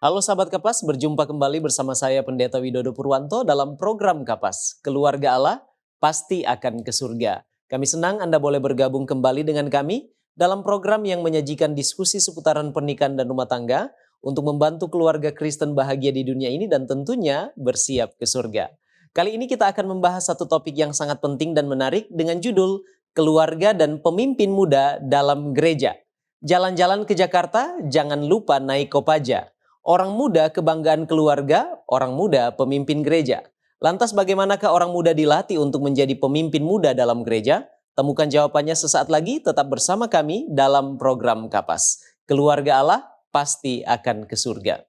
Halo sahabat Kapas, berjumpa kembali bersama saya Pendeta Widodo Purwanto dalam program Kapas. Keluarga Allah pasti akan ke surga. Kami senang Anda boleh bergabung kembali dengan kami dalam program yang menyajikan diskusi seputaran pernikahan dan rumah tangga untuk membantu keluarga Kristen bahagia di dunia ini dan tentunya bersiap ke surga. Kali ini kita akan membahas satu topik yang sangat penting dan menarik dengan judul Keluarga dan Pemimpin Muda dalam Gereja. Jalan-jalan ke Jakarta, jangan lupa naik Kopaja. Orang muda kebanggaan keluarga, orang muda pemimpin gereja. Lantas bagaimanakah orang muda dilatih untuk menjadi pemimpin muda dalam gereja? Temukan jawabannya sesaat lagi, tetap bersama kami dalam program Kapas. Keluarga Allah pasti akan ke surga.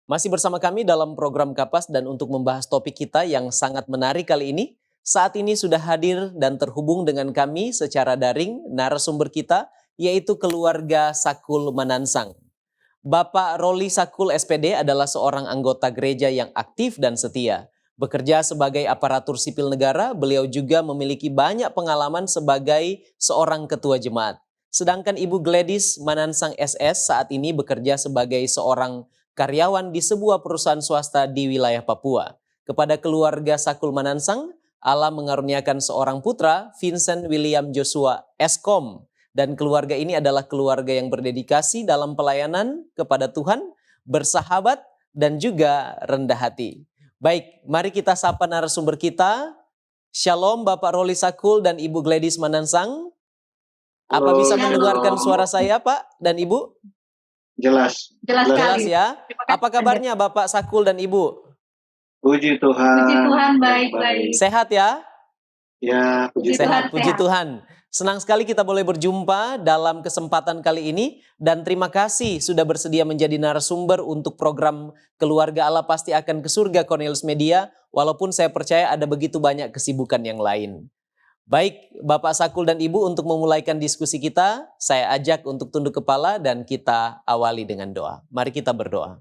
Masih bersama kami dalam program Kapas dan untuk membahas topik kita yang sangat menarik kali ini, saat ini sudah hadir dan terhubung dengan kami secara daring narasumber kita, yaitu keluarga Sakul Manansang. Bapak Roli Sakul SPD adalah seorang anggota gereja yang aktif dan setia. Bekerja sebagai aparatur sipil negara, beliau juga memiliki banyak pengalaman sebagai seorang ketua jemaat. Sedangkan Ibu Gladys Manansang SS saat ini bekerja sebagai seorang karyawan di sebuah perusahaan swasta di wilayah Papua. Kepada keluarga Sakul Manansang, Allah mengaruniakan seorang putra, Vincent William Joshua Eskom. Dan keluarga ini adalah keluarga yang berdedikasi dalam pelayanan kepada Tuhan, bersahabat, dan juga rendah hati. Baik, mari kita sapa narasumber kita. Shalom Bapak Roli Sakul dan Ibu Gladys Manansang. Apa bisa mendengarkan suara saya Pak dan Ibu? Jelas. Jelas ya. Apa kabarnya Bapak Sakul dan Ibu? Puji Tuhan. Puji Tuhan, baik-baik. Sehat ya? Ya, puji Sehat, Tuhan. puji Tuhan. Senang sekali kita boleh berjumpa dalam kesempatan kali ini dan terima kasih sudah bersedia menjadi narasumber untuk program Keluarga Allah Pasti Akan ke Surga Cornelius Media, walaupun saya percaya ada begitu banyak kesibukan yang lain. Baik, Bapak Sakul dan Ibu, untuk memulaikan diskusi kita, saya ajak untuk tunduk kepala dan kita awali dengan doa. Mari kita berdoa.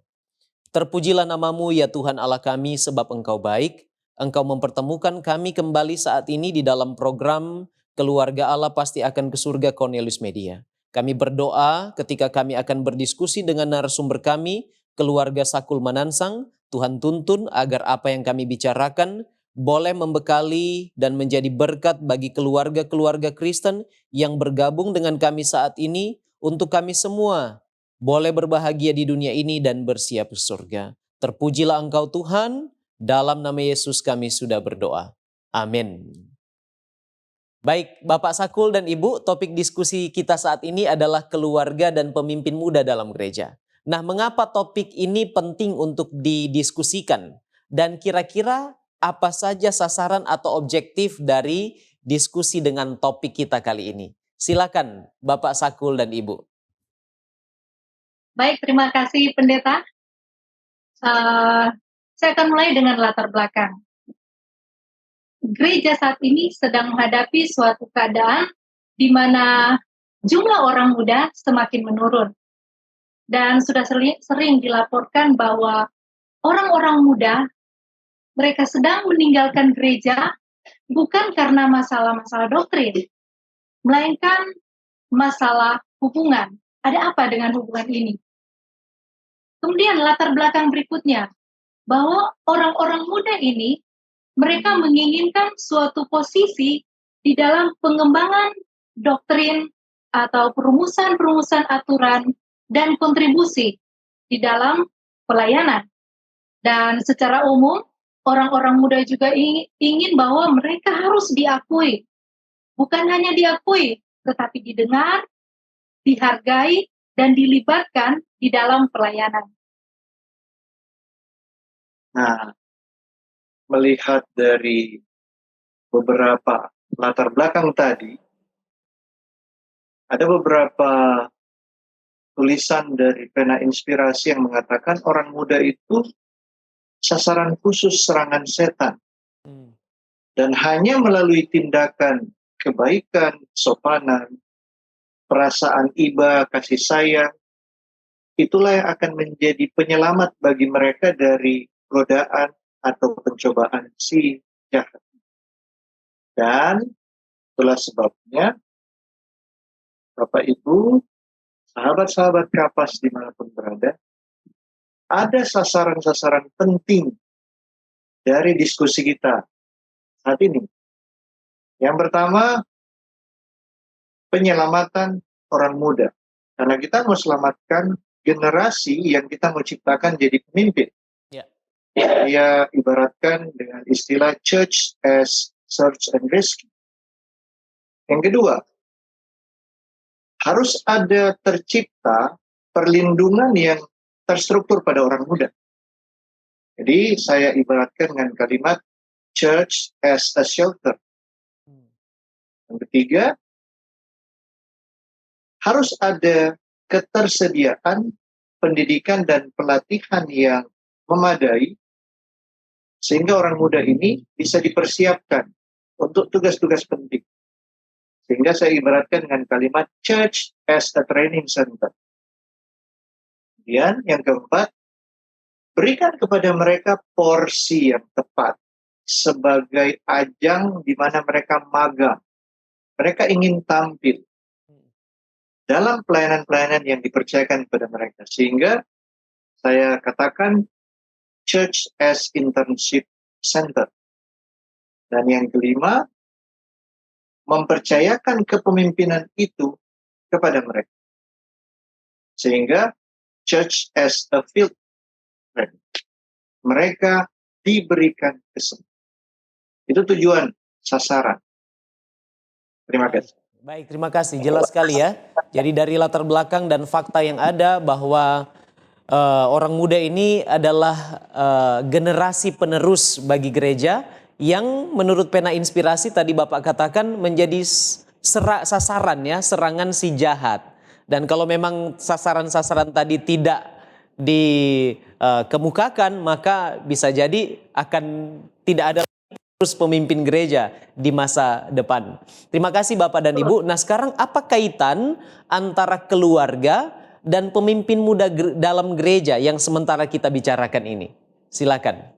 Terpujilah namamu ya Tuhan Allah kami sebab Engkau baik. Engkau mempertemukan kami kembali saat ini di dalam program Keluarga Allah Pasti Akan ke Surga Cornelius Media. Kami berdoa ketika kami akan berdiskusi dengan narasumber kami, keluarga Sakul Manansang, Tuhan tuntun agar apa yang kami bicarakan boleh membekali dan menjadi berkat bagi keluarga-keluarga Kristen yang bergabung dengan kami saat ini untuk kami semua boleh berbahagia di dunia ini dan bersiap ke surga. Terpujilah Engkau Tuhan, dalam nama Yesus kami sudah berdoa. Amin. Baik, Bapak Sakul dan Ibu, topik diskusi kita saat ini adalah keluarga dan pemimpin muda dalam gereja. Nah, mengapa topik ini penting untuk didiskusikan? Dan kira-kira apa saja sasaran atau objektif dari diskusi dengan topik kita kali ini? Silakan Bapak Sakul dan Ibu. Baik, terima kasih Pendeta. Saya akan mulai dengan latar belakang. Gereja saat ini sedang menghadapi suatu keadaan di mana jumlah orang muda semakin menurun. Dan sudah sering dilaporkan bahwa orang-orang muda, mereka sedang meninggalkan gereja bukan karena masalah-masalah doktrin, melainkan masalah hubungan. Ada apa dengan hubungan ini? Kemudian latar belakang berikutnya, bahwa orang-orang muda ini, mereka menginginkan suatu posisi di dalam pengembangan doktrin atau perumusan-perumusan aturan dan kontribusi di dalam pelayanan. Dan secara umum, orang-orang muda juga ingin bahwa mereka harus diakui. Bukan hanya diakui, tetapi didengar, dihargai, dan dilibatkan di dalam pelayanan. Nah, melihat dari beberapa latar belakang tadi, ada beberapa tulisan dari pena inspirasi yang mengatakan orang muda itu sasaran khusus serangan setan. Dan hanya melalui tindakan kebaikan, sopanan, perasaan iba, kasih sayang, itulah yang akan menjadi penyelamat bagi mereka dari godaan atau pencobaan si jahat. Dan itulah sebabnya Bapak Ibu, sahabat-sahabat Kapas dimanapun berada, ada sasaran-sasaran penting dari diskusi kita saat ini. Yang pertama, penyelamatan orang muda. Karena kita mau selamatkan generasi yang kita mau ciptakan jadi pemimpin. Ya. Saya ibaratkan dengan istilah church as search and rescue. Yang kedua, harus ada tercipta perlindungan yang terstruktur pada orang muda. Jadi saya ibaratkan dengan kalimat church as a shelter. Yang ketiga, harus ada ketersediaan pendidikan dan pelatihan yang memadai sehingga orang muda ini bisa dipersiapkan untuk tugas-tugas penting. Sehingga saya ibaratkan dengan kalimat church as a training center. Kemudian yang keempat, berikan kepada mereka porsi yang tepat sebagai ajang di mana mereka magang. Mereka ingin tampil dalam pelayanan-pelayanan yang dipercayakan kepada mereka. Sehingga saya katakan church as internship center. Dan yang kelima, mempercayakan kepemimpinan itu kepada mereka. Sehingga church as a field training. Mereka diberikan kesempatan. Itu tujuan sasaran. Terima kasih. Baik, terima kasih. Jelas sekali ya. Jadi dari latar belakang dan fakta yang ada bahwa orang muda ini adalah generasi penerus bagi gereja yang menurut pena inspirasi tadi Bapak katakan menjadi sasaran ya, serangan si jahat. Dan kalau memang sasaran-sasaran tadi tidak dikemukakan, maka bisa jadi akan tidak ada terus pemimpin gereja di masa depan. Terima kasih Bapak dan Ibu. Nah sekarang apa kaitan antara keluarga dan pemimpin muda dalam gereja yang sementara kita bicarakan ini? Silakan.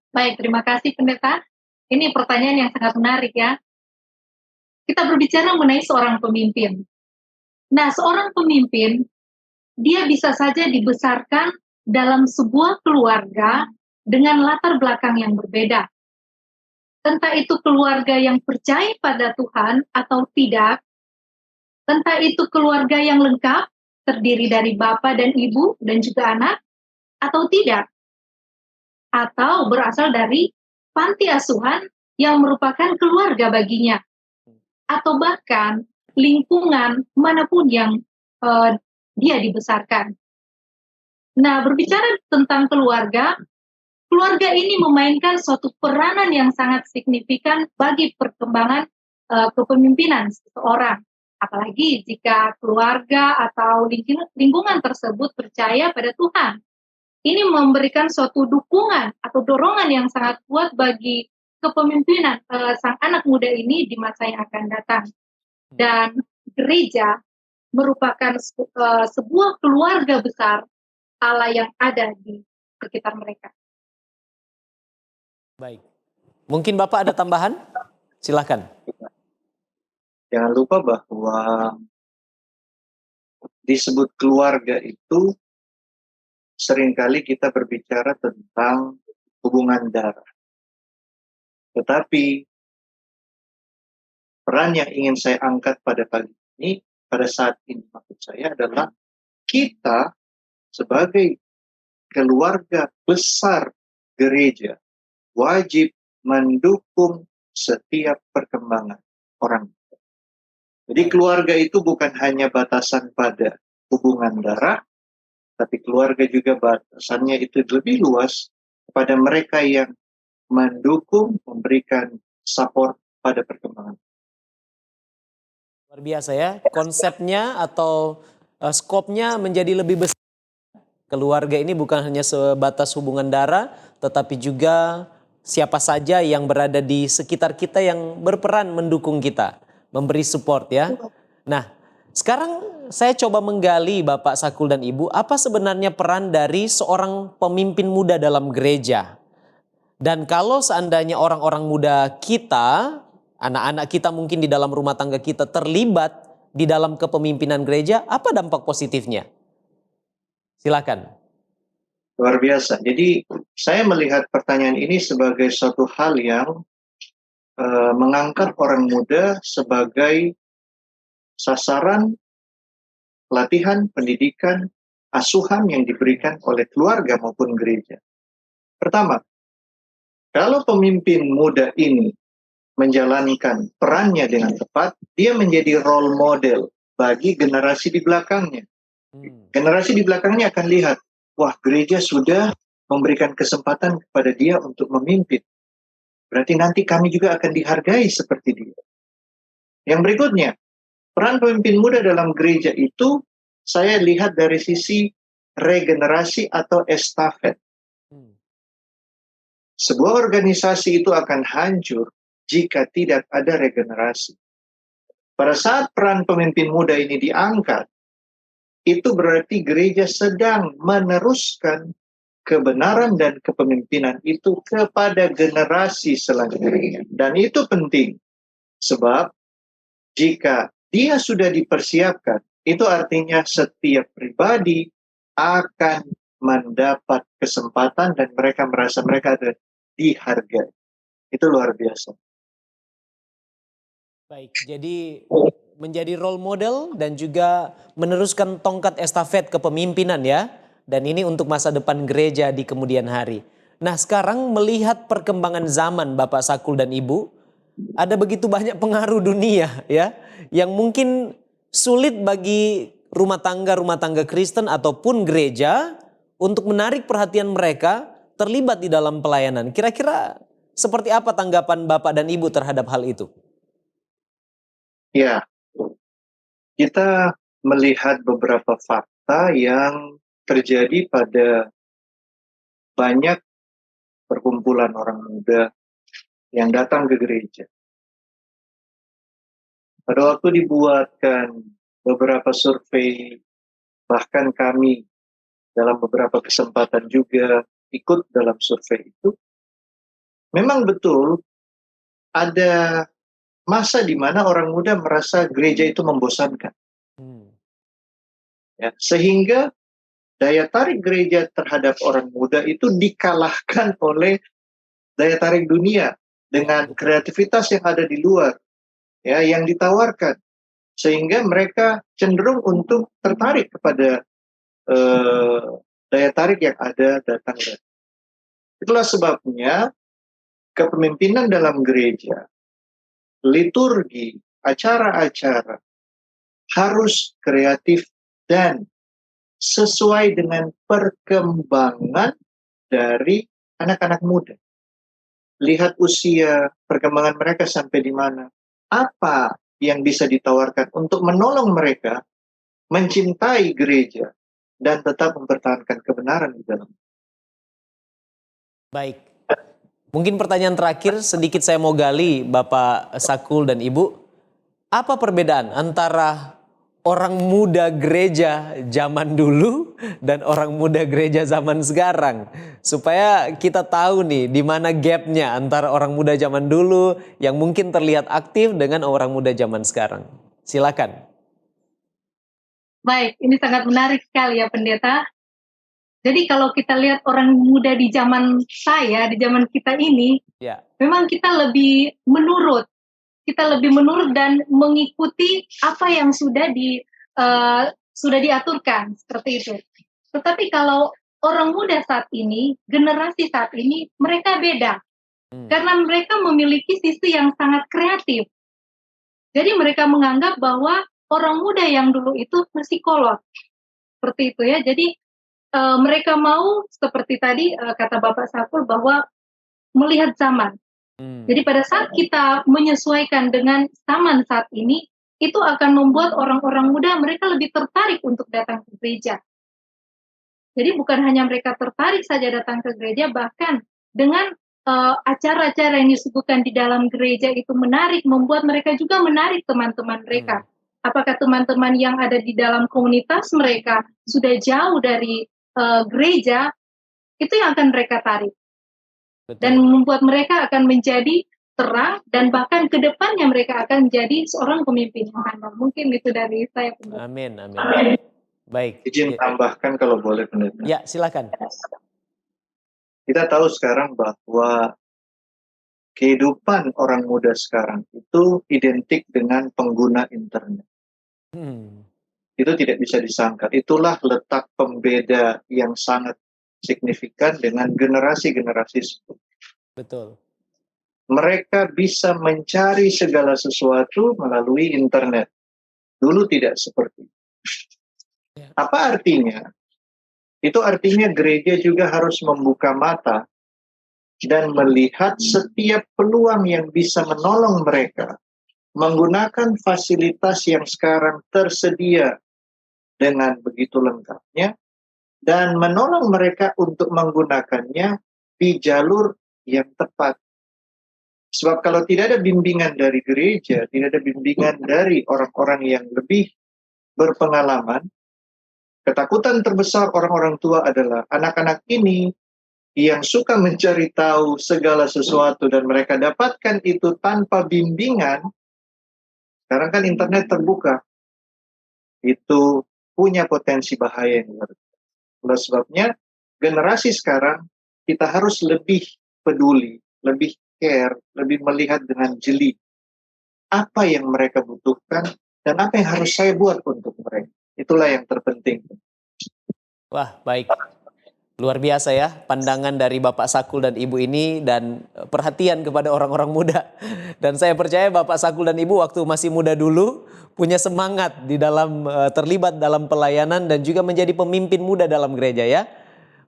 Baik, terima kasih Pendeta. Ini pertanyaan yang sangat menarik ya. Kita berbicara mengenai seorang pemimpin. Nah, seorang pemimpin, dia bisa saja dibesarkan dalam sebuah keluarga dengan latar belakang yang berbeda. Entah itu keluarga yang percaya pada Tuhan atau tidak, entah itu keluarga yang lengkap, terdiri dari bapak dan ibu dan juga anak, atau tidak. Atau berasal dari panti asuhan yang merupakan keluarga baginya. Atau bahkan lingkungan manapun yang dia dibesarkan. Nah, berbicara tentang keluarga, keluarga ini memainkan suatu peranan yang sangat signifikan bagi perkembangan kepemimpinan seseorang. Apalagi jika keluarga atau lingkungan tersebut percaya pada Tuhan. Ini memberikan suatu dukungan atau dorongan yang sangat kuat bagi kepemimpinan sang anak muda ini di masa yang akan datang. Dan gereja merupakan sebuah keluarga besar Allah yang ada di sekitar mereka. Baik. Mungkin Bapak ada tambahan? Silakan. Jangan lupa bahwa disebut keluarga itu seringkali kita berbicara tentang hubungan darah. Tetapi peran yang ingin saya angkat pada pagi ini, pada saat ini maksud saya adalah kita sebagai keluarga besar gereja wajib mendukung setiap perkembangan orang. Jadi keluarga itu bukan hanya batasan pada hubungan darah, tapi keluarga juga batasannya itu lebih luas kepada mereka yang mendukung, memberikan support pada perkembangan. Luar biasa ya, konsepnya atau skopnya menjadi lebih besar. Keluarga ini bukan hanya sebatas hubungan darah, tetapi juga siapa saja yang berada di sekitar kita yang berperan mendukung kita, memberi support ya. Nah, sekarang saya coba menggali Bapak Sakul dan Ibu, apa sebenarnya peran dari seorang pemimpin muda dalam gereja? Dan kalau seandainya orang-orang muda kita, anak-anak kita mungkin di dalam rumah tangga kita terlibat di dalam kepemimpinan gereja, apa dampak positifnya? Silakan. Luar biasa. Jadi saya melihat pertanyaan ini sebagai suatu hal yang mengangkat orang muda sebagai sasaran pelatihan, pendidikan, asuhan yang diberikan oleh keluarga maupun gereja. Pertama, kalau pemimpin muda ini menjalankan perannya dengan tepat, dia menjadi role model bagi generasi di belakangnya. Generasi di belakangnya akan lihat, wah, gereja sudah memberikan kesempatan kepada dia untuk memimpin. Berarti nanti kami juga akan dihargai seperti dia. Yang berikutnya, peran pemimpin muda dalam gereja itu saya lihat dari sisi regenerasi atau estafet. Sebuah organisasi itu akan hancur jika tidak ada regenerasi. Pada saat peran pemimpin muda ini diangkat, itu berarti gereja sedang meneruskan kebenaran dan kepemimpinan itu kepada generasi selanjutnya. Dan itu penting, sebab jika dia sudah dipersiapkan, itu artinya setiap pribadi akan mendapat kesempatan dan mereka merasa mereka ada dihargai. Itu luar biasa. Baik, jadi menjadi role model dan juga meneruskan tongkat estafet kepemimpinan ya. Dan ini untuk masa depan gereja di kemudian hari. Nah, sekarang melihat perkembangan zaman Bapak Sakul dan Ibu, ada begitu banyak pengaruh dunia ya yang mungkin sulit bagi rumah tangga Kristen ataupun gereja untuk menarik perhatian mereka terlibat di dalam pelayanan. Kira-kira seperti apa tanggapan Bapak dan Ibu terhadap hal itu? Ya, kita melihat beberapa fakta yang terjadi pada banyak perkumpulan orang muda yang datang ke gereja. Pada waktu dibuatkan beberapa survei, bahkan kami dalam beberapa kesempatan juga ikut dalam survei itu, memang betul ada masa di mana orang muda merasa gereja itu membosankan. Ya, sehingga daya tarik gereja terhadap orang muda itu dikalahkan oleh daya tarik dunia dengan kreativitas yang ada di luar, ya, yang ditawarkan, sehingga mereka cenderung untuk tertarik kepada daya tarik yang ada datang dari. Itulah sebabnya kepemimpinan dalam gereja, liturgi, acara-acara harus kreatif dan sesuai dengan perkembangan dari anak-anak muda. Lihat usia perkembangan mereka sampai di mana. Apa yang bisa ditawarkan untuk menolong mereka mencintai gereja dan tetap mempertahankan kebenaran di dalam. Baik. Mungkin pertanyaan terakhir sedikit saya mau gali Bapak Sakul dan Ibu. Apa perbedaan antara orang muda gereja zaman dulu dan orang muda gereja zaman sekarang? Supaya kita tahu nih di mana gapnya antara orang muda zaman dulu yang mungkin terlihat aktif dengan orang muda zaman sekarang. Silakan. Baik, ini sangat menarik sekali ya Pendeta. Jadi kalau kita lihat orang muda di zaman saya, di zaman kita ini, Ya. memang kita lebih menurut. Kita lebih menurut dan mengikuti apa yang sudah diaturkan seperti itu. Tetapi kalau orang muda saat ini, generasi saat ini, mereka beda. Karena mereka memiliki sisi yang sangat kreatif. Jadi mereka menganggap bahwa orang muda yang dulu itu masih kolot. Seperti itu ya. Jadi mereka mau seperti tadi kata Bapak Sakul bahwa melihat zaman. Jadi pada saat kita menyesuaikan dengan zaman saat ini, itu akan membuat orang-orang muda mereka lebih tertarik untuk datang ke gereja. Jadi bukan hanya mereka tertarik saja datang ke gereja, bahkan dengan acara-acara yang disuguhkan di dalam gereja itu menarik, membuat mereka juga menarik teman-teman mereka. Apakah teman-teman yang ada di dalam komunitas mereka sudah jauh dari gereja, itu yang akan mereka tarik. Betul. Dan membuat mereka akan menjadi terang, dan bahkan ke depannya mereka akan menjadi seorang pemimpin yang handal. Mungkin itu dari saya, Pendeta. Amin, amin. Baik. Izin tambahkan kalau boleh, Pendeta. Ya, silakan. Kita tahu sekarang bahwa kehidupan orang muda sekarang itu identik dengan pengguna internet. Itu tidak bisa disangkal. Itulah letak pembeda yang sangat signifikan dengan generasi-generasi sebelumnya. Betul. Mereka bisa mencari segala sesuatu melalui internet. Dulu tidak seperti itu. Apa artinya? Itu artinya gereja juga harus membuka mata dan melihat setiap peluang yang bisa menolong mereka menggunakan fasilitas yang sekarang tersedia dengan begitu lengkapnya dan menolong mereka untuk menggunakannya di jalur yang tepat. Sebab kalau tidak ada bimbingan dari gereja, tidak ada bimbingan dari orang-orang yang lebih berpengalaman, ketakutan terbesar orang-orang tua adalah anak-anak ini yang suka mencari tahu segala sesuatu dan mereka dapatkan itu tanpa bimbingan. Sekarang kan internet terbuka. Itu punya potensi bahaya yang luar biasa. Oleh sebabnya, generasi sekarang kita harus lebih peduli, lebih care, lebih melihat dengan jeli apa yang mereka butuhkan dan apa yang harus saya buat untuk mereka. Itulah yang terpenting. Wah, baik. Luar biasa ya pandangan dari Bapak Sakul dan Ibu ini dan perhatian kepada orang-orang muda. Dan saya percaya Bapak Sakul dan Ibu waktu masih muda dulu punya semangat di dalam terlibat dalam pelayanan dan juga menjadi pemimpin muda dalam gereja ya.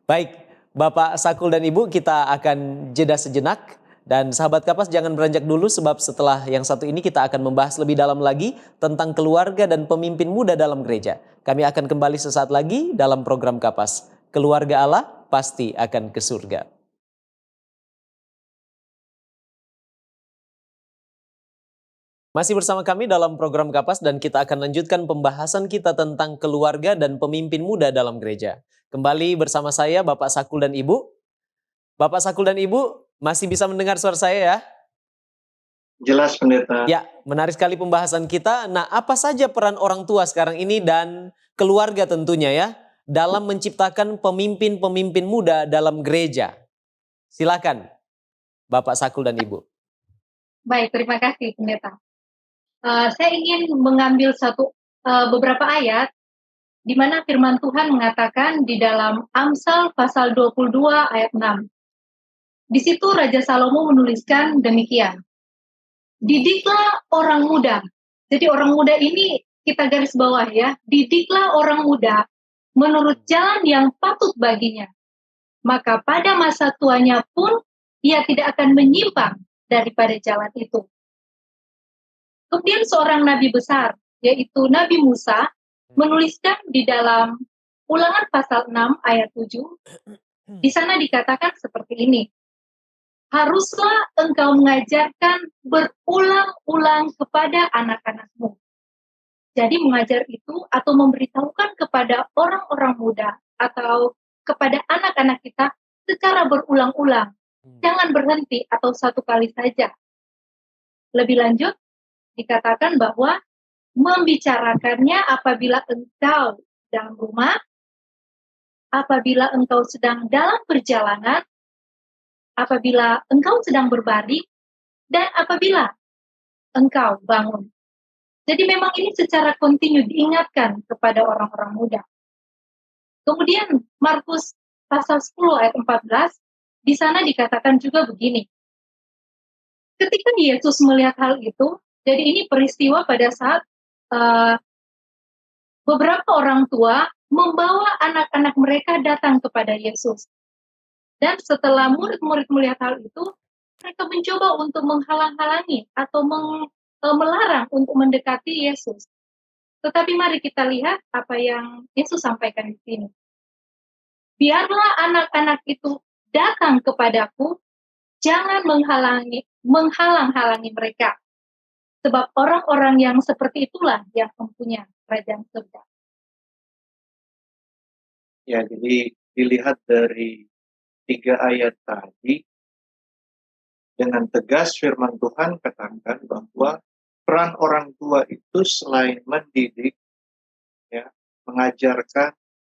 Baik, Bapak Sakul dan Ibu, kita akan jeda sejenak. Dan sahabat Kapas jangan beranjak dulu sebab setelah yang satu ini kita akan membahas lebih dalam lagi tentang keluarga dan pemimpin muda dalam gereja. Kami akan kembali sesaat lagi dalam program Kapas. Keluarga Allah pasti akan ke surga. Masih bersama kami dalam program Kapas dan kita akan lanjutkan pembahasan kita tentang keluarga dan pemimpin muda dalam gereja. Kembali bersama saya Bapak Sakul dan Ibu. Bapak Sakul dan Ibu masih bisa mendengar suara saya ya? Jelas, Pendeta. Ya, menarik sekali pembahasan kita. Nah, apa saja peran orang tua sekarang ini dan keluarga tentunya ya dalam menciptakan pemimpin-pemimpin muda dalam gereja? Silakan, Bapak Sakul dan Ibu. Baik, terima kasih, Pendeta. Saya ingin mengambil beberapa ayat di mana firman Tuhan mengatakan di dalam Amsal pasal 22 ayat 6. Di situ Raja Salomo menuliskan demikian. Didiklah orang muda. Jadi orang muda ini kita garis bawah ya. Didiklah orang muda menurut jalan yang patut baginya. Maka pada masa tuanya pun ia tidak akan menyimpang daripada jalan itu. Kemudian seorang nabi besar, yaitu Nabi Musa, menuliskan di dalam Ulangan pasal 6 ayat 7, di sana dikatakan seperti ini. Haruslah engkau mengajarkan berulang-ulang kepada anak-anakmu. Jadi mengajar itu atau memberitahukan kepada orang-orang muda atau kepada anak-anak kita secara berulang-ulang. Jangan berhenti atau satu kali saja. Lebih lanjut, dikatakan bahwa membicarakannya apabila engkau dalam rumah, apabila engkau sedang dalam perjalanan, apabila engkau sedang berbaring, dan apabila engkau bangun. Jadi memang ini secara kontinu diingatkan kepada orang-orang muda. Kemudian Markus pasal 10 ayat 14, di sana dikatakan juga begini. Ketika Yesus melihat hal itu, jadi ini peristiwa pada saat beberapa orang tua membawa anak-anak mereka datang kepada Yesus. Dan setelah murid-murid melihat hal itu, mereka mencoba untuk menghalang-halangi atau melarang untuk mendekati Yesus. Tetapi mari kita lihat apa yang Yesus sampaikan di sini. Biarlah anak-anak itu datang kepadaku, jangan menghalang-halangi mereka. Sebab orang-orang yang seperti itulah yang mempunyai kerajaan surga. Ya, jadi dilihat dari 3 ayat tadi, dengan tegas firman Tuhan katakan bahwa peran orang tua itu selain mendidik, ya, mengajarkan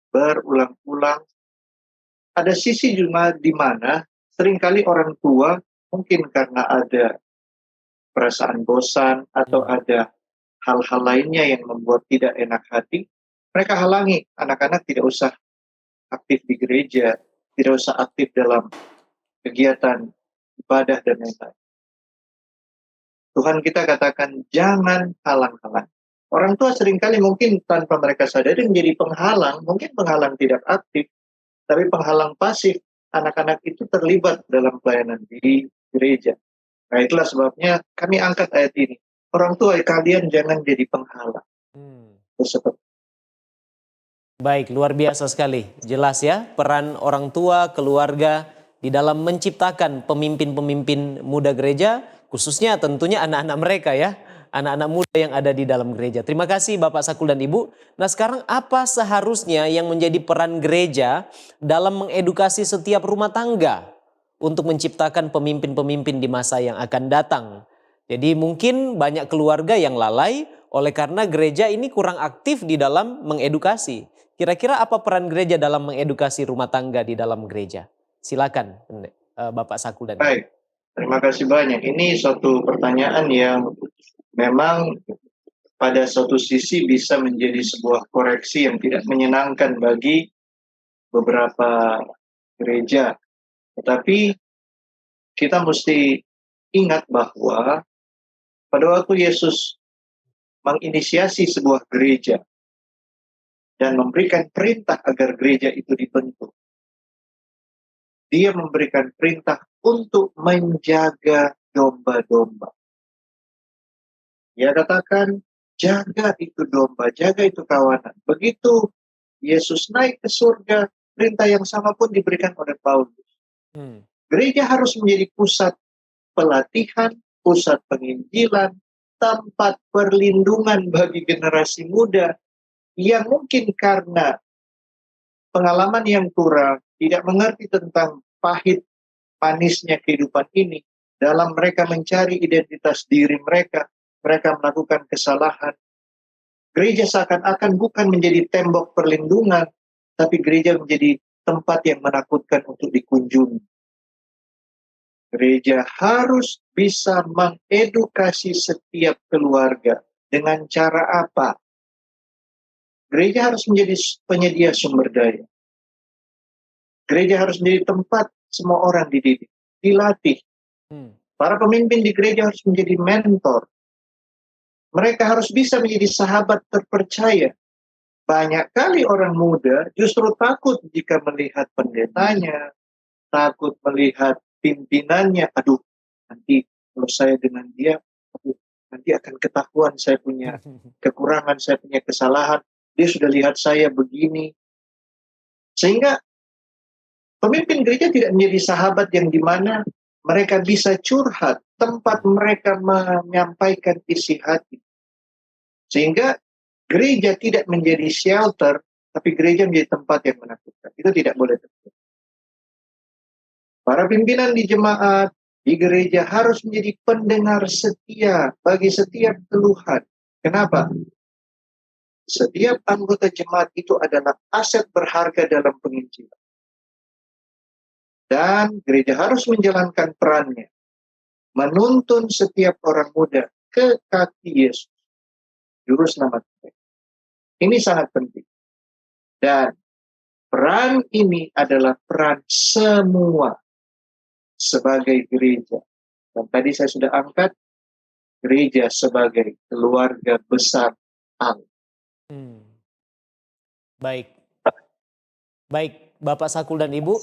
berulang-ulang, ada sisi juga di mana seringkali orang tua mungkin karena ada perasaan bosan atau ada hal-hal lainnya yang membuat tidak enak hati, mereka halangi anak-anak tidak usah aktif di gereja, tidak usah aktif dalam kegiatan ibadah dan lain-lain. Tuhan kita katakan jangan halang-halang. Orang tua seringkali mungkin tanpa mereka sadari menjadi penghalang, mungkin penghalang tidak aktif, tapi penghalang pasif. Anak-anak itu terlibat dalam pelayanan di gereja. Nah, itulah sebabnya kami angkat ayat ini. Orang tua, kalian jangan jadi penghalang. Seperti Baik, luar biasa sekali. Jelas ya, peran orang tua, keluarga di dalam menciptakan pemimpin-pemimpin muda gereja, khususnya tentunya anak-anak mereka ya, anak-anak muda yang ada di dalam gereja. Terima kasih Bapak Sakul dan Ibu. Nah sekarang apa seharusnya yang menjadi peran gereja dalam mengedukasi setiap rumah tangga untuk menciptakan pemimpin-pemimpin di masa yang akan datang? Jadi mungkin banyak keluarga yang lalai oleh karena gereja ini kurang aktif di dalam mengedukasi. Kira-kira apa peran gereja dalam mengedukasi rumah tangga di dalam gereja? Silakan Bapak Sakul dan Ibu. baik, terima kasih banyak. Ini suatu pertanyaan yang memang pada satu sisi bisa menjadi sebuah koreksi yang tidak menyenangkan bagi beberapa gereja. Tetapi kita mesti ingat bahwa pada waktu Yesus menginisiasi sebuah gereja dan memberikan perintah agar gereja itu dibentuk, Dia memberikan perintah untuk menjaga domba-domba. Dia katakan, jaga itu domba, jaga itu kawanan. Begitu Yesus naik ke surga, perintah yang sama pun diberikan oleh Paulus. Gereja harus menjadi pusat pelatihan, pusat penginjilan, tempat perlindungan bagi generasi muda yang mungkin karena pengalaman yang kurang, tidak mengerti tentang pahit manisnya kehidupan ini, dalam mereka mencari identitas diri mereka melakukan kesalahan. Gereja seakan-akan bukan menjadi tembok perlindungan, tapi gereja menjadi tempat yang menakutkan untuk dikunjungi. Gereja harus bisa mengedukasi setiap keluarga. Dengan cara apa? Gereja harus menjadi penyedia sumber daya. Gereja harus menjadi tempat semua orang dididik, dilatih. Para pemimpin di gereja harus menjadi mentor. Mereka harus bisa menjadi sahabat terpercaya. Banyak kali orang muda justru takut jika melihat pendetanya, takut melihat pimpinannya. Aduh, nanti kalau saya dengan dia, nanti akan ketahuan saya punya kekurangan, saya punya kesalahan. Dia sudah lihat saya begini. Sehingga pemimpin gereja tidak menjadi sahabat yang dimana mereka bisa curhat, tempat mereka menyampaikan isi hati. Sehingga gereja tidak menjadi shelter, tapi gereja menjadi tempat yang menakutkan. Itu tidak boleh terjadi. Para pimpinan di jemaat, di gereja harus menjadi pendengar setia bagi setiap keluhan. Kenapa? Setiap anggota jemaat itu adalah aset berharga dalam penginjilan. Dan gereja harus menjalankan perannya, menuntun setiap orang muda ke kaki Yesus, Juru Selamat mereka. Ini sangat penting. Dan peran ini adalah peran semua sebagai gereja. Dan tadi saya sudah angkat gereja sebagai keluarga besar Allah. Baik. Baik, Bapak Sakul dan Ibu,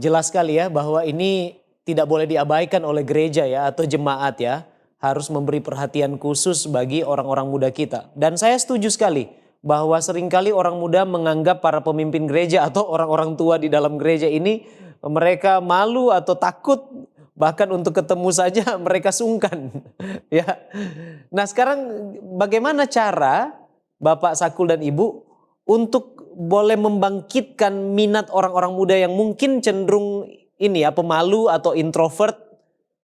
jelas sekali ya bahwa ini tidak boleh diabaikan oleh gereja ya atau jemaat ya. Harus memberi perhatian khusus bagi orang-orang muda kita. Dan saya setuju sekali bahwa seringkali orang muda menganggap para pemimpin gereja atau orang-orang tua di dalam gereja ini mereka malu atau takut, bahkan untuk ketemu saja mereka sungkan. Ya. Nah sekarang bagaimana cara Bapak Sakul dan Ibu untuk boleh membangkitkan minat orang-orang muda yang mungkin cenderung ini ya pemalu atau introvert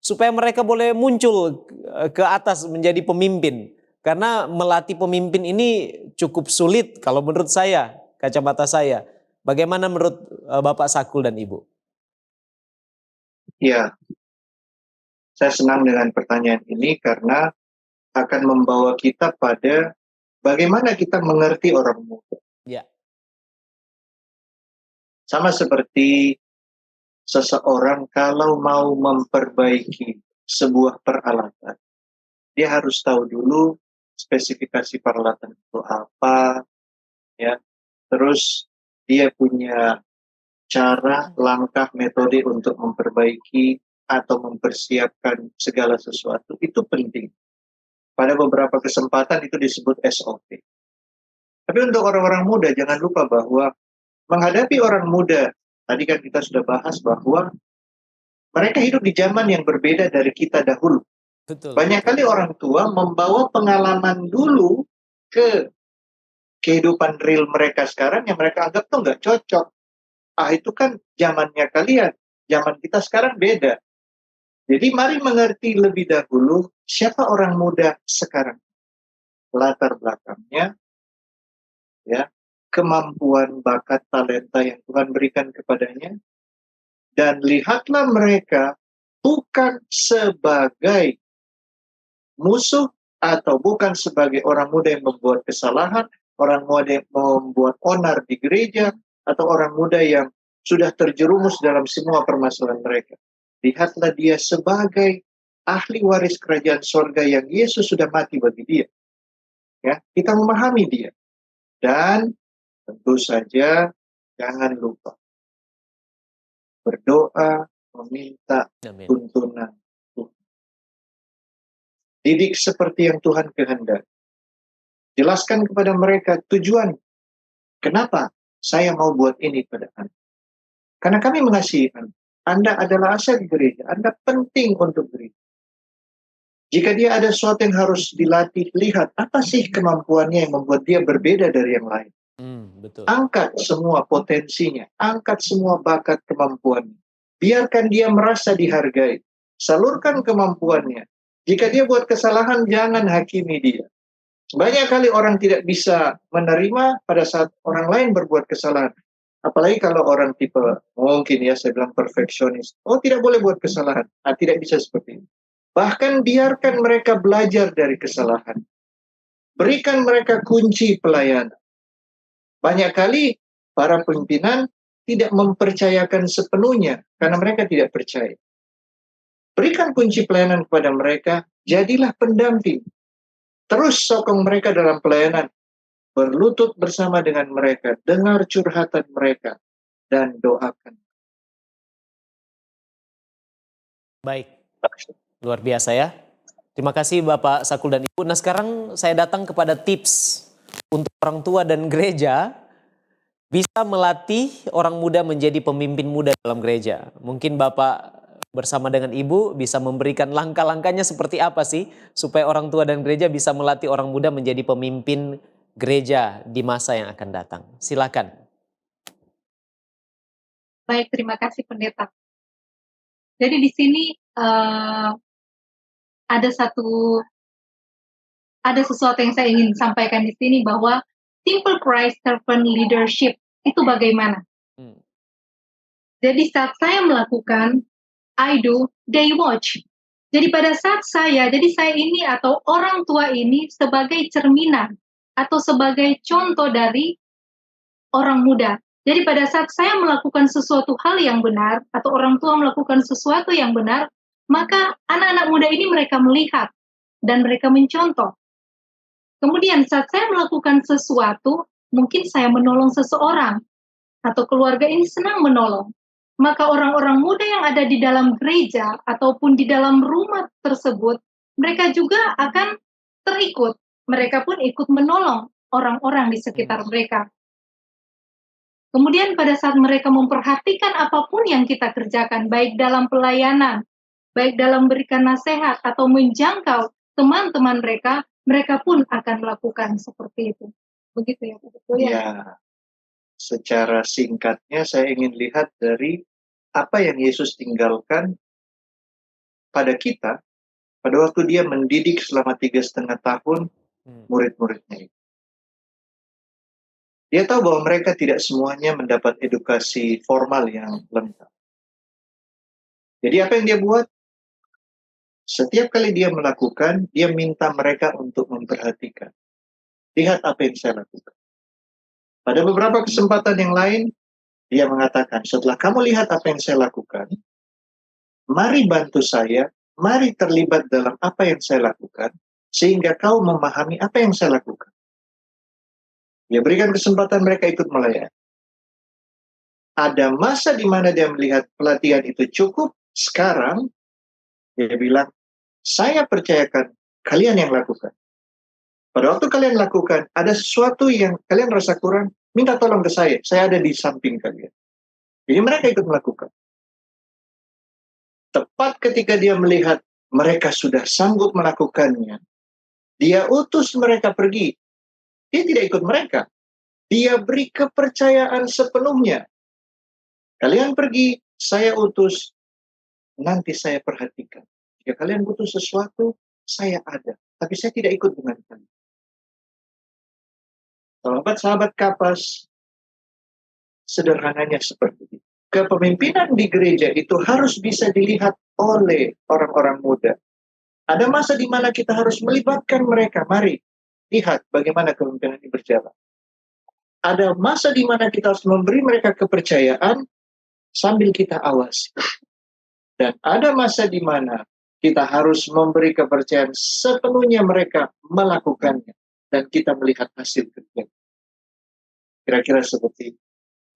supaya mereka boleh muncul ke atas menjadi pemimpin. Karena melatih pemimpin ini cukup sulit kalau menurut saya, kacamata saya. Bagaimana menurut Bapak Sakul dan Ibu? Ya, saya senang dengan pertanyaan ini karena akan membawa kita pada bagaimana kita mengerti orang muda. Ya. Sama seperti seseorang kalau mau memperbaiki sebuah peralatan, dia harus tahu dulu spesifikasi peralatan itu apa, ya. Terus dia punya cara, langkah, metode untuk memperbaiki atau mempersiapkan segala sesuatu. Itu penting. Pada beberapa kesempatan itu disebut SOP. Tapi untuk orang-orang muda jangan lupa bahwa menghadapi orang muda, tadi kan kita sudah bahas bahwa mereka hidup di zaman yang berbeda dari kita dahulu. Betul. Banyak kali orang tua membawa pengalaman dulu ke kehidupan real mereka sekarang yang mereka anggap tuh nggak cocok. Itu kan zamannya kalian, zaman kita sekarang beda. Jadi mari mengerti lebih dahulu siapa orang muda sekarang, latar belakangnya, ya, kemampuan, bakat, talenta yang Tuhan berikan kepadanya, dan lihatlah mereka bukan sebagai musuh atau bukan sebagai orang muda yang membuat kesalahan, orang muda yang membuat onar di gereja, atau orang muda yang sudah terjerumus dalam semua permasalahan mereka. Lihatlah dia sebagai ahli waris kerajaan sorga yang Yesus sudah mati bagi dia. Ya, kita memahami dia. Dan tentu saja jangan lupa berdoa, meminta Amin. tuntunan Tuhan. Didik seperti yang Tuhan kehendaki. Jelaskan kepada mereka tujuan kenapa saya mau buat ini pada Anda. Karena kami mengasihi Anda. Anda adalah aset gereja. Anda penting untuk gereja. Jika dia ada sesuatu yang harus dilatih, lihat apa sih kemampuannya yang membuat dia berbeda dari yang lain. Betul. Angkat semua potensinya. Angkat semua bakat kemampuannya. Biarkan dia merasa dihargai. Salurkan kemampuannya. Jika dia buat kesalahan, jangan hakimi dia. Banyak kali orang tidak bisa menerima pada saat orang lain berbuat kesalahan. Apalagi kalau orang tipe, mungkin ya saya bilang perfeksionis. Oh, tidak boleh buat kesalahan. Tidak bisa seperti ini. Bahkan biarkan mereka belajar dari kesalahan. Berikan mereka kunci pelayanan. Banyak kali para pimpinan tidak mempercayakan sepenuhnya karena mereka tidak percaya. Berikan kunci pelayanan kepada mereka, jadilah pendamping. Terus sokong mereka dalam pelayanan. Berlutut bersama dengan mereka, dengar curhatan mereka, dan doakan. Baik, luar biasa ya. Terima kasih Bapak Sakul dan Ibu. Nah sekarang saya datang kepada tips untuk orang tua dan gereja bisa melatih orang muda menjadi pemimpin muda dalam gereja. Mungkin Bapak bersama dengan Ibu bisa memberikan langkah-langkahnya seperti apa sih supaya orang tua dan gereja bisa melatih orang muda menjadi pemimpin gereja di masa yang akan datang. Silakan. Baik, terima kasih pendeta. Jadi di sini ada sesuatu yang saya ingin sampaikan di sini bahwa simple Christ servant leadership itu bagaimana? Jadi saat saya melakukan I do, they watch. Jadi pada saat saya ini atau orang tua ini sebagai cerminan atau sebagai contoh dari orang muda. Jadi pada saat saya melakukan sesuatu hal yang benar atau orang tua melakukan sesuatu yang benar, maka anak-anak muda ini mereka melihat dan mereka mencontoh. Kemudian saat saya melakukan sesuatu, mungkin saya menolong seseorang atau keluarga ini senang menolong. Maka orang-orang muda yang ada di dalam gereja ataupun di dalam rumah tersebut, mereka juga akan terikut. Mereka pun ikut menolong orang-orang di sekitar mereka. Kemudian pada saat mereka memperhatikan apapun yang kita kerjakan, baik dalam pelayanan, baik dalam berikan nasihat atau menjangkau teman-teman mereka, mereka pun akan melakukan seperti itu. Begitu ya, Pak. Ya, secara singkatnya saya ingin lihat dari apa yang Yesus tinggalkan pada kita pada waktu dia mendidik selama 3,5 tahun murid-muridnya. Dia tahu bahwa mereka tidak semuanya mendapat edukasi formal yang lengkap. Jadi apa yang dia buat? Setiap kali dia melakukan, dia minta mereka untuk memperhatikan. Lihat apa yang saya lakukan. Pada beberapa kesempatan yang lain, dia mengatakan, setelah kamu lihat apa yang saya lakukan, mari bantu saya, mari terlibat dalam apa yang saya lakukan, sehingga kau memahami apa yang saya lakukan. Dia berikan kesempatan mereka ikut melayani. Ada masa di mana dia melihat pelatihan itu cukup, sekarang dia bilang, saya percayakan kalian yang lakukan. Pada waktu kalian lakukan, ada sesuatu yang kalian rasa kurang, minta tolong ke saya ada di samping kalian. Jadi mereka ikut melakukan. Tepat ketika dia melihat mereka sudah sanggup melakukannya, dia utus mereka pergi. Dia tidak ikut mereka. Dia beri kepercayaan sepenuhnya. Kalian pergi, saya utus, nanti saya perhatikan. Jika kalian butuh sesuatu, saya ada. Tapi saya tidak ikut dengan kalian. Sahabat-sahabat Kapas, sederhananya seperti itu. Kepemimpinan di gereja itu harus bisa dilihat oleh orang-orang muda. Ada masa di mana kita harus melibatkan mereka. Mari, lihat bagaimana kepemimpinan ini berjalan. Ada masa di mana kita harus memberi mereka kepercayaan sambil kita awasi. Dan ada masa di mana kita harus memberi kepercayaan sepenuhnya mereka melakukannya. Dan kita melihat hasil kerja. Kira-kira seperti itu.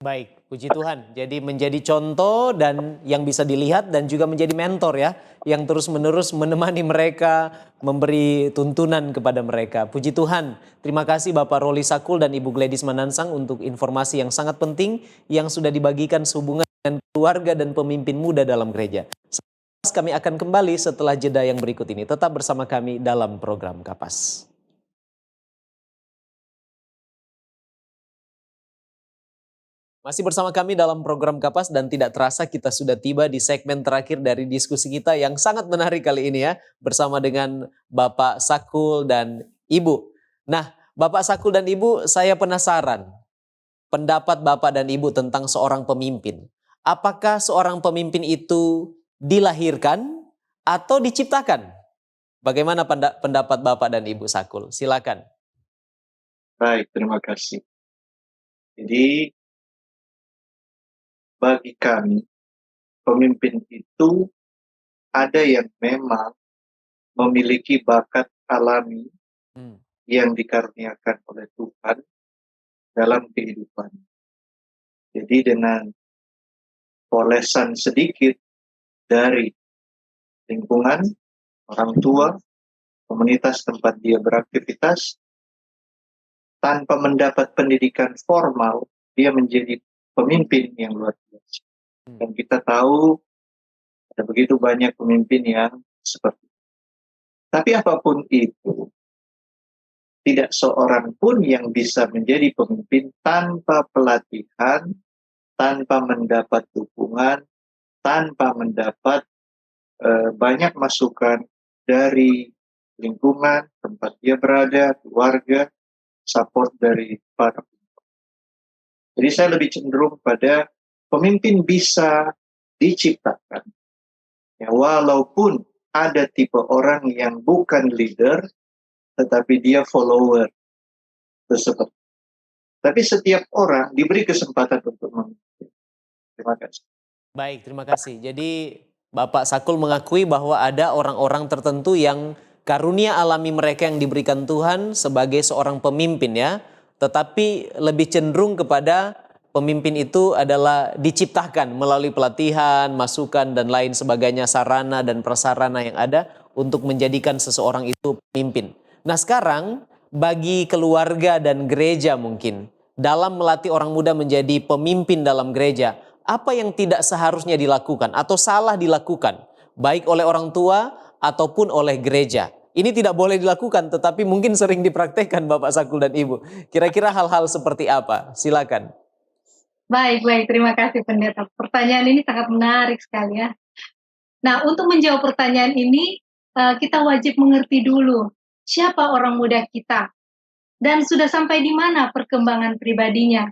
Baik, puji Tuhan. Jadi menjadi contoh dan yang bisa dilihat dan juga menjadi mentor ya. Yang terus-menerus menemani mereka, memberi tuntunan kepada mereka. Puji Tuhan. Terima kasih Bapak Roli Sakul dan Ibu Gladys Manansang untuk informasi yang sangat penting yang sudah dibagikan sehubungan dengan keluarga dan pemimpin muda dalam gereja. Kami akan kembali setelah jeda yang berikut ini. Tetap bersama kami dalam program Kapas. Masih bersama kami dalam program Kapas dan tidak terasa kita sudah tiba di segmen terakhir dari diskusi kita yang sangat menarik kali ini ya. Bersama dengan Bapak Sakul dan Ibu. Nah, Bapak Sakul dan Ibu, saya penasaran pendapat Bapak dan Ibu tentang seorang pemimpin. Apakah seorang pemimpin itu dilahirkan atau diciptakan? Bagaimana pendapat Bapak dan Ibu Sakul? Silakan. Baik, terima kasih. Jadi, bagi kami, pemimpin itu ada yang memang memiliki bakat alami yang dikaruniakan oleh Tuhan dalam kehidupan. Jadi dengan polesan sedikit dari lingkungan, orang tua, komunitas tempat dia beraktivitas, tanpa mendapat pendidikan formal, dia menjadi pemimpin yang luar biasa. Dan kita tahu ada begitu banyak pemimpin yang seperti itu. Tapi apapun itu, tidak seorang pun yang bisa menjadi pemimpin tanpa pelatihan, tanpa mendapat dukungan, tanpa mendapat banyak masukan dari lingkungan, tempat dia berada, keluarga, support dari para pemimpin. Jadi saya lebih cenderung pada pemimpin bisa diciptakan. Ya, walaupun ada tipe orang yang bukan leader, tetapi dia follower. Tersebut. Tapi setiap orang diberi kesempatan untuk memimpin. Terima kasih. Baik, terima kasih. Jadi Bapak Sakul mengakui bahwa ada orang-orang tertentu yang karunia alami mereka yang diberikan Tuhan sebagai seorang pemimpin ya. Tetapi lebih cenderung kepada pemimpin itu adalah diciptakan melalui pelatihan, masukan dan lain sebagainya, sarana dan prasarana yang ada untuk menjadikan seseorang itu pemimpin. Nah sekarang bagi keluarga dan gereja mungkin dalam melatih orang muda menjadi pemimpin dalam gereja, apa yang tidak seharusnya dilakukan atau salah dilakukan baik oleh orang tua ataupun oleh gereja. Ini tidak boleh dilakukan tetapi mungkin sering dipraktekkan Bapak Sakul dan Ibu. Kira-kira hal-hal seperti apa? Silakan. Baik, terima kasih Pendeta. Pertanyaan ini sangat menarik sekali ya. Nah, untuk menjawab pertanyaan ini, kita wajib mengerti dulu siapa orang muda kita dan sudah sampai di mana perkembangan pribadinya.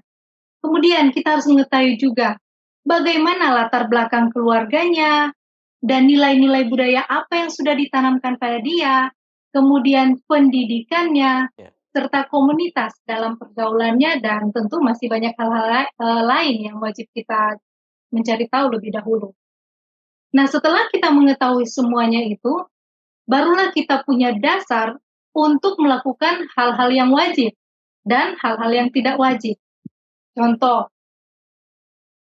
Kemudian kita harus mengetahui juga bagaimana latar belakang keluarganya dan nilai-nilai budaya apa yang sudah ditanamkan pada dia, kemudian pendidikannya, Ya. serta komunitas dalam pergaulannya, dan tentu masih banyak hal-hal lain yang wajib kita mencari tahu lebih dahulu. Nah, setelah kita mengetahui semuanya itu, barulah kita punya dasar untuk melakukan hal-hal yang wajib dan hal-hal yang tidak wajib. Contoh,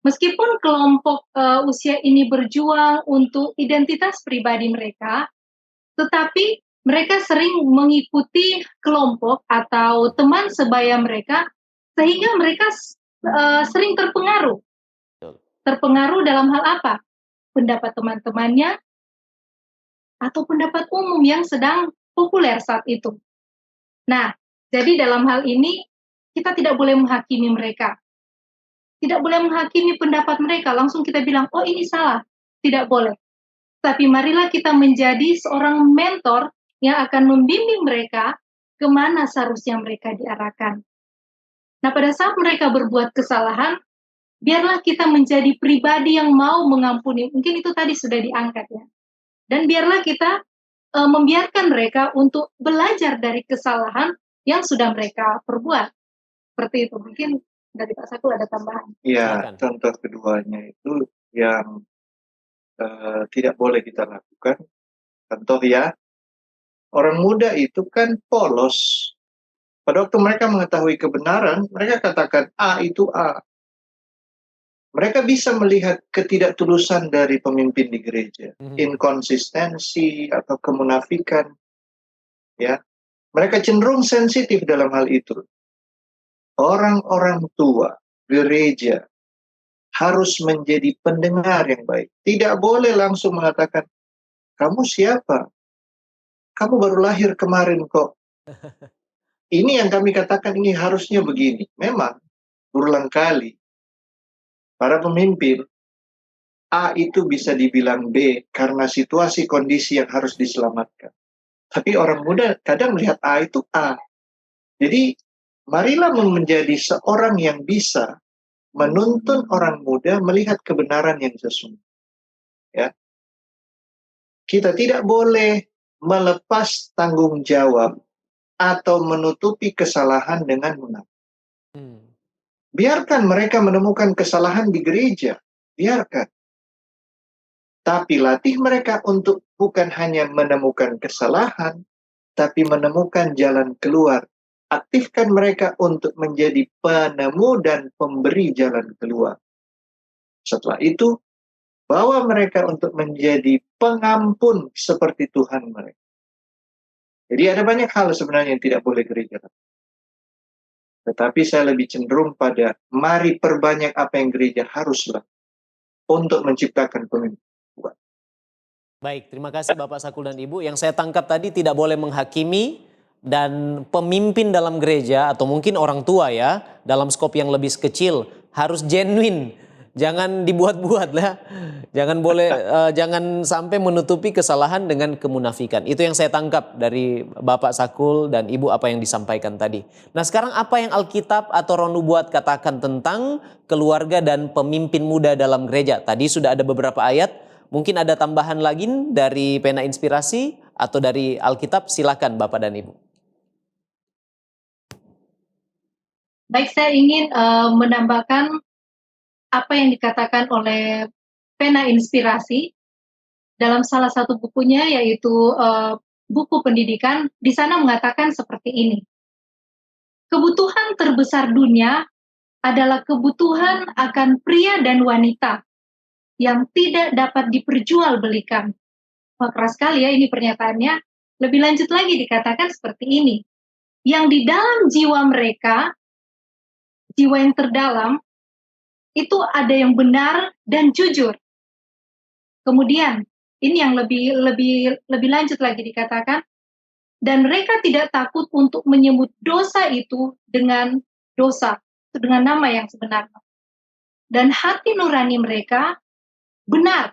meskipun kelompok usia ini berjuang untuk identitas pribadi mereka, tetapi mereka sering mengikuti kelompok atau teman sebaya mereka, sehingga mereka sering terpengaruh. Betul. Terpengaruh dalam hal apa? Pendapat teman-temannya atau pendapat umum yang sedang populer saat itu. Nah, jadi dalam hal ini kita tidak boleh menghakimi mereka. Tidak boleh menghakimi pendapat mereka, langsung kita bilang, "Oh, ini salah." Tidak boleh. Tapi marilah kita menjadi seorang mentor yang akan membimbing mereka ke mana seharusnya mereka diarahkan. Nah, pada saat mereka berbuat kesalahan, biarlah kita menjadi pribadi yang mau mengampuni. Mungkin itu tadi sudah diangkat ya. Dan biarlah kita membiarkan mereka untuk belajar dari kesalahan yang sudah mereka perbuat. Seperti itu. Mungkin dari Pak Sakul ada tambahan. Ya, Silakan. contoh keduanya itu yang tidak boleh kita lakukan. Contoh ya, orang muda itu kan polos. Pada waktu mereka mengetahui kebenaran, mereka katakan A itu A. Mereka bisa melihat ketidaktulusan dari pemimpin di gereja, inkonsistensi atau kemunafikan, ya. Mereka cenderung sensitif dalam hal itu. Orang-orang tua, gereja, harus menjadi pendengar yang baik. Tidak boleh langsung mengatakan, kamu siapa? Kamu baru lahir kemarin kok. Ini yang kami katakan ini harusnya begini. Memang, berulang kali, para pemimpin, A itu bisa dibilang B karena situasi kondisi yang harus diselamatkan. Tapi orang muda kadang melihat A itu A. Jadi, marilah menjadi seorang yang bisa menuntun orang muda melihat kebenaran yang sesungguhnya. Ya. Kita tidak boleh melepas tanggung jawab atau menutupi kesalahan dengan munafik. Biarkan mereka menemukan kesalahan di gereja. Biarkan. Tapi latih mereka untuk bukan hanya menemukan kesalahan, tapi menemukan jalan keluar. Aktifkan mereka untuk menjadi penemu dan pemberi jalan keluar. Setelah itu, bawa mereka untuk menjadi pengampun seperti Tuhan mereka. Jadi ada banyak hal sebenarnya yang tidak boleh gereja lakukan. Tetapi saya lebih cenderung pada mari perbanyak apa yang gereja harus lakukan untuk menciptakan pemimpin. Baik, terima kasih Bapak Sakul dan Ibu. Yang saya tangkap tadi tidak boleh menghakimi dan pemimpin dalam gereja atau mungkin orang tua ya, dalam skop yang lebih kecil harus genuine. Jangan dibuat-buat lah. Jangan sampai menutupi kesalahan dengan kemunafikan. Itu yang saya tangkap dari Bapak Sakul dan Ibu apa yang disampaikan tadi. Nah, sekarang apa yang Alkitab atau Roh Nubuat katakan tentang keluarga dan pemimpin muda dalam gereja? Tadi sudah ada beberapa ayat. Mungkin ada tambahan lagi dari Pena Inspirasi atau dari Alkitab, silakan Bapak dan Ibu. Baik, saya ingin menambahkan apa yang dikatakan oleh Pena Inspirasi dalam salah satu bukunya, yaitu buku pendidikan. Di sana mengatakan seperti ini. Kebutuhan terbesar dunia adalah kebutuhan akan pria dan wanita yang tidak dapat diperjualbelikan. Wah, keras sekali ya ini pernyataannya. Lebih lanjut lagi dikatakan seperti ini. Yang di dalam jiwa mereka, jiwa yang terdalam, itu ada yang benar dan jujur. Kemudian, ini yang lebih lanjut lagi dikatakan, dan mereka tidak takut untuk menyebut dosa itu dengan dosa, dengan nama yang sebenarnya. Dan hati nurani mereka benar.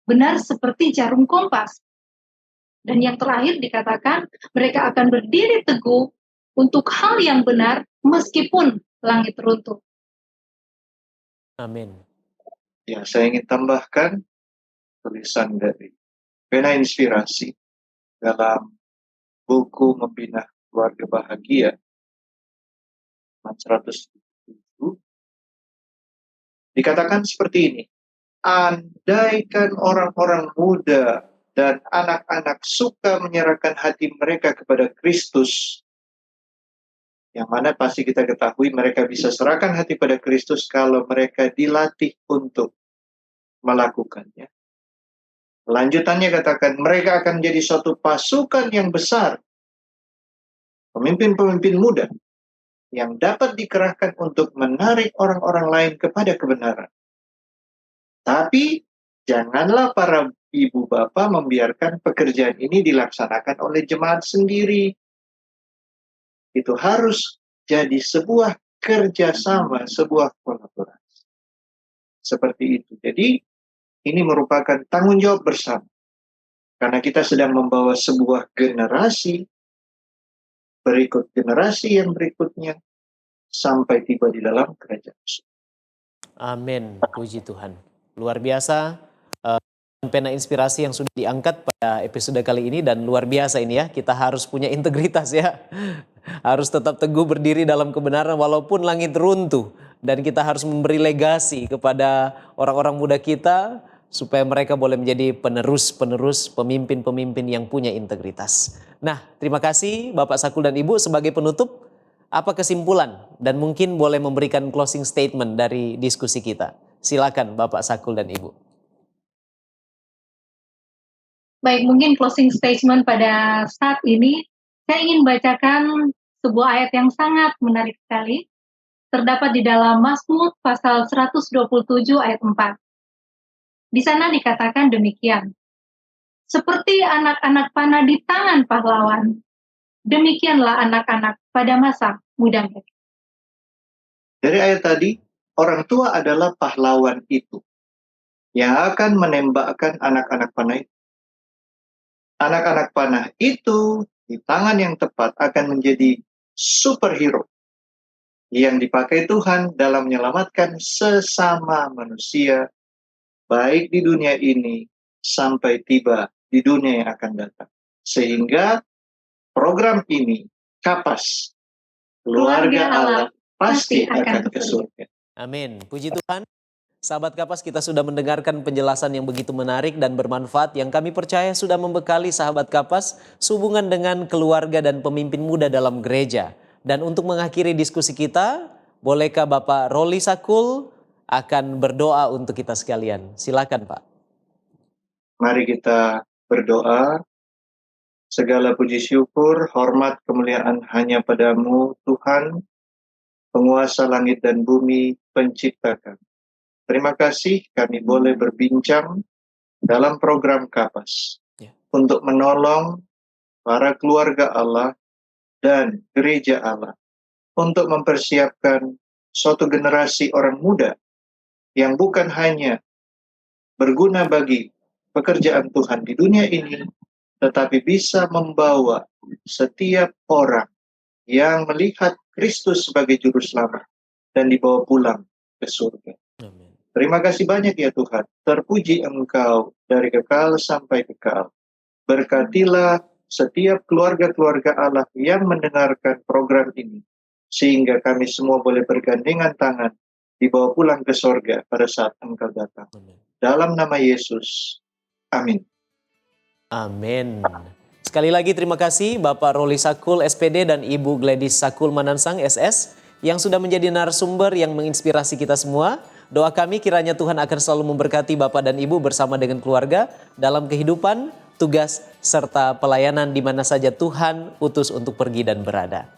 benar seperti jarum kompas. Dan yang terakhir dikatakan, mereka akan berdiri teguh untuk hal yang benar meskipun langit runtuh. Amin. Ya, saya ingin tambahkan tulisan dari Pena Inspirasi dalam buku Membina Keluarga Bahagia 107 dikatakan seperti ini. Andaikan orang-orang muda dan anak-anak suka menyerahkan hati mereka kepada Kristus, yang mana pasti kita ketahui mereka bisa serahkan hati pada Kristus kalau mereka dilatih untuk melakukannya. Lanjutannya katakan, mereka akan menjadi suatu pasukan yang besar, pemimpin-pemimpin muda, yang dapat dikerahkan untuk menarik orang-orang lain kepada kebenaran. Tapi janganlah para ibu bapak membiarkan pekerjaan ini dilaksanakan oleh jemaat sendiri. Itu harus jadi sebuah kerjasama, sebuah kolaborasi. Seperti itu. Jadi ini merupakan tanggung jawab bersama. Karena kita sedang membawa sebuah generasi, berikut generasi yang berikutnya, sampai tiba di dalam kerajaan. Amin. Puji Tuhan. Luar biasa pena inspirasi yang sudah diangkat pada episode kali ini, dan luar biasa ini ya, kita harus punya integritas ya. Harus tetap teguh berdiri dalam kebenaran walaupun langit runtuh, dan kita harus memberi legasi kepada orang-orang muda kita supaya mereka boleh menjadi penerus-penerus, pemimpin-pemimpin yang punya integritas. Nah, terima kasih Bapak Sakul dan Ibu. Sebagai penutup, apa kesimpulan dan mungkin boleh memberikan closing statement dari diskusi kita? Silakan Bapak Sakul dan Ibu. Baik, mungkin closing statement pada saat ini, saya ingin bacakan sebuah ayat yang sangat menarik sekali. Terdapat di dalam Mazmur pasal 127 ayat 4. Di sana dikatakan demikian. Seperti anak-anak panah di tangan pahlawan, demikianlah anak-anak pada masa muda mereka. Dari ayat tadi, orang tua adalah pahlawan itu yang akan menembakkan anak-anak panah itu. Anak-anak panah itu di tangan yang tepat akan menjadi superhero yang dipakai Tuhan dalam menyelamatkan sesama manusia, baik di dunia ini sampai tiba di dunia yang akan datang. Sehingga program ini, Kapas, keluarga Allah pasti akan ke surga. Amin. Puji Tuhan. Sahabat Kapas, kita sudah mendengarkan penjelasan yang begitu menarik dan bermanfaat yang kami percaya sudah membekali sahabat Kapas sehubungan dengan keluarga dan pemimpin muda dalam gereja. Dan untuk mengakhiri diskusi kita, bolehkah Bapak Roli Sakul akan berdoa untuk kita sekalian? Silakan Pak. Mari kita berdoa. Segala puji syukur, hormat, kemuliaan hanya padamu Tuhan, penguasa langit dan bumi, pencipta kami. Terima kasih kami boleh berbincang dalam program Kapas untuk menolong para keluarga Allah dan gereja Allah untuk mempersiapkan suatu generasi orang muda yang bukan hanya berguna bagi pekerjaan Tuhan di dunia ini, tetapi bisa membawa setiap orang yang melihat Kristus sebagai juru selamat dan dibawa pulang ke surga. Amin. Terima kasih banyak ya Tuhan. Terpuji Engkau dari kekal sampai kekal. Berkatilah setiap keluarga-keluarga Allah yang mendengarkan program ini, sehingga kami semua boleh bergandengan tangan dibawa pulang ke sorga pada saat Engkau datang. Dalam nama Yesus. Amin. Amin. Sekali lagi terima kasih Bapak Roli Sakul SPD dan Ibu Gladys Sakul Manansang SS yang sudah menjadi narasumber yang menginspirasi kita semua. Doa kami kiranya Tuhan akan selalu memberkati Bapak dan Ibu bersama dengan keluarga dalam kehidupan, tugas, serta pelayanan di mana saja Tuhan utus untuk pergi dan berada.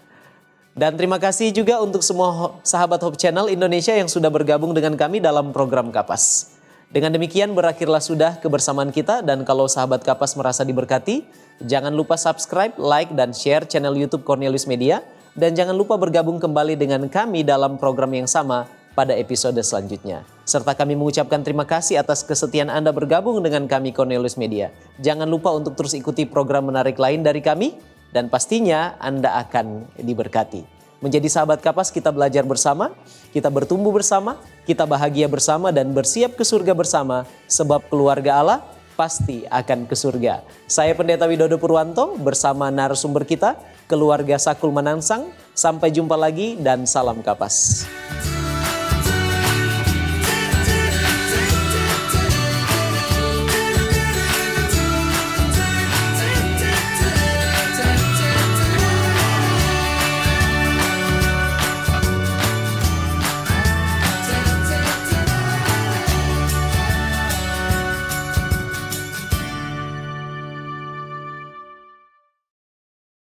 Dan terima kasih juga untuk semua sahabat Hope Channel Indonesia yang sudah bergabung dengan kami dalam program Kapas. Dengan demikian berakhirlah sudah kebersamaan kita, dan kalau sahabat Kapas merasa diberkati, jangan lupa subscribe, like, dan share channel YouTube Cornelius Media, dan jangan lupa bergabung kembali dengan kami dalam program yang sama pada episode selanjutnya. Serta kami mengucapkan terima kasih atas kesetiaan Anda bergabung dengan kami Cornelius Media. Jangan lupa untuk terus ikuti program menarik lain dari kami dan pastinya Anda akan diberkati. Menjadi sahabat Kapas, kita belajar bersama, kita bertumbuh bersama, kita bahagia bersama dan bersiap ke surga bersama sebab keluarga Allah pasti akan ke surga. Saya Pendeta Widodo Purwanto bersama narasumber kita, keluarga Sakul Manansang. Sampai jumpa lagi dan salam Kapas.